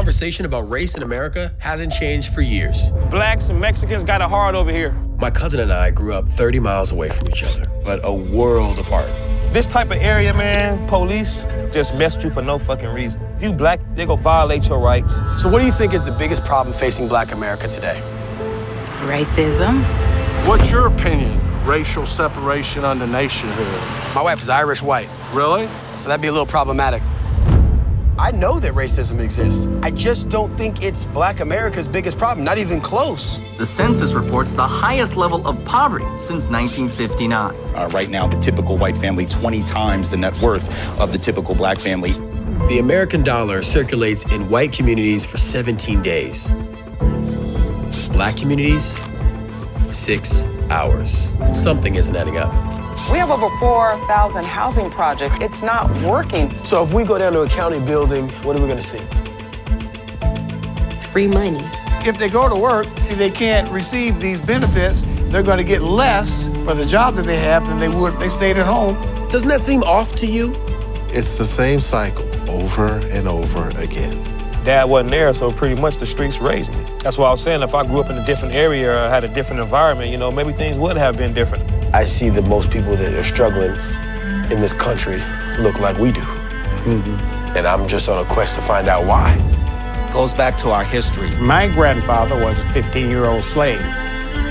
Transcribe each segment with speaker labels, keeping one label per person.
Speaker 1: conversation about race in America hasn't changed for years.
Speaker 2: Blacks and Mexicans got it hard over here.
Speaker 1: My cousin and I grew up 30 miles away from each other, but a world apart.
Speaker 2: This type of area, man, police just mess with you for no fucking reason. If you black, they gonna violate your rights.
Speaker 3: So what do you think is the biggest problem facing Black America today?
Speaker 4: Racism.
Speaker 5: What's your opinion? Racial separation under nationhood.
Speaker 3: My wife is Irish white.
Speaker 5: Really?
Speaker 3: So that'd be a little problematic. I know that racism exists. I just don't think it's Black America's biggest problem, not even close.
Speaker 6: The census reports the highest level of poverty since 1959.
Speaker 7: Right now, the typical white family, 20 times the net worth of the typical black family.
Speaker 1: The American dollar circulates in white communities for 17 days. Black communities, 6 hours. Something isn't adding up.
Speaker 8: We have over 4,000 housing projects. It's not working.
Speaker 3: So if we go down to a county building, what are we gonna see?
Speaker 4: Free money.
Speaker 9: If they go to work, if they can't receive these benefits, they're gonna get less for the job that they have than they would if they stayed at home.
Speaker 1: Doesn't that seem off to you?
Speaker 10: It's the same cycle over and over again.
Speaker 2: Dad wasn't there, so pretty much the streets raised me. That's why I was saying if I grew up in a different area or had a different environment, you know, maybe things would have been different.
Speaker 3: I see that most people that are struggling in this country look like we do. And I'm just on a quest to find out why.
Speaker 7: Goes back to our history.
Speaker 9: My grandfather was a 15-year-old slave.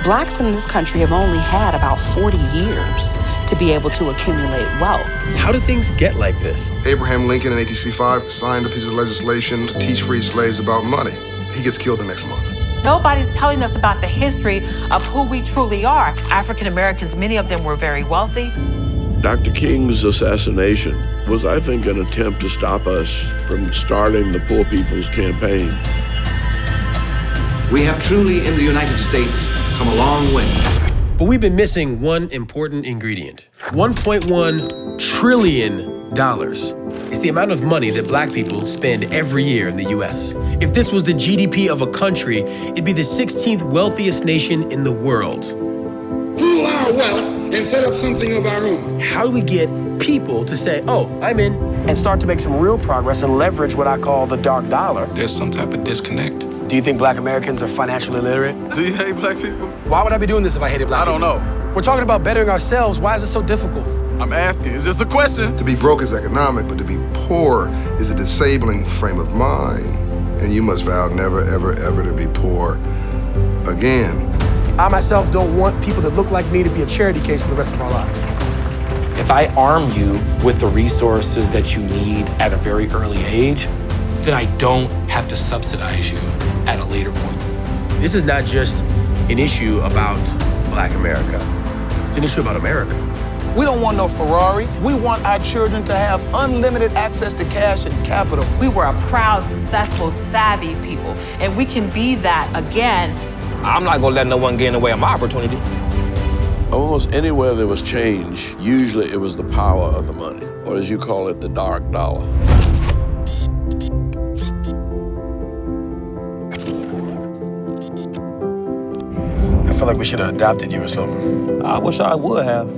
Speaker 4: Blacks in this country have only had about 40 years to be able to accumulate wealth.
Speaker 1: How did things get like this?
Speaker 11: Abraham Lincoln in 1865 signed a piece of legislation to teach free slaves about money. He gets killed the next month.
Speaker 12: Nobody's telling us about the history of who we truly are. African Americans, many of them were very wealthy.
Speaker 13: Dr. King's assassination was, I think, an attempt to stop us from starting the Poor People's Campaign.
Speaker 14: We have truly, in the United States, come a long way.
Speaker 1: But we've been missing one important ingredient. $1.1 trillion is the amount of money that black people spend every year in the US. If this was the GDP of a country, it'd be the 16th wealthiest nation in the world.
Speaker 14: Pool our wealth and set up something of our own.
Speaker 1: How do we get people to say, oh, I'm in?
Speaker 3: And start to make some real progress and leverage what I call the dark dollar.
Speaker 5: There's some type of disconnect.
Speaker 3: Do you think Black Americans are financially illiterate?
Speaker 5: Do you hate black people?
Speaker 3: Why would I be doing this if I hated Black people?
Speaker 5: I don't know.
Speaker 3: We're talking about bettering ourselves. Why is it so difficult?
Speaker 5: I'm asking. It's just a question.
Speaker 11: To be broke is economic, but to be poor is a disabling frame of mind. And you must vow never, ever, ever to be poor again.
Speaker 3: I myself don't want people that look like me to be a charity case for the rest of our lives.
Speaker 15: If I arm you with the resources that you need at a very early age, then I don't have to subsidize you at a later point.
Speaker 1: This is not just an issue about Black America. It's an issue about America.
Speaker 9: We don't want no Ferrari. We want our children to have unlimited access to cash and capital.
Speaker 12: We were a proud, successful, savvy people, and we can be that again.
Speaker 2: I'm not gonna let no one get in the way of my opportunity.
Speaker 13: Almost anywhere there was change, usually it was the power of the money, or as you call it, the dark dollar.
Speaker 3: I feel like we should have adopted you or something.
Speaker 2: I wish I would have.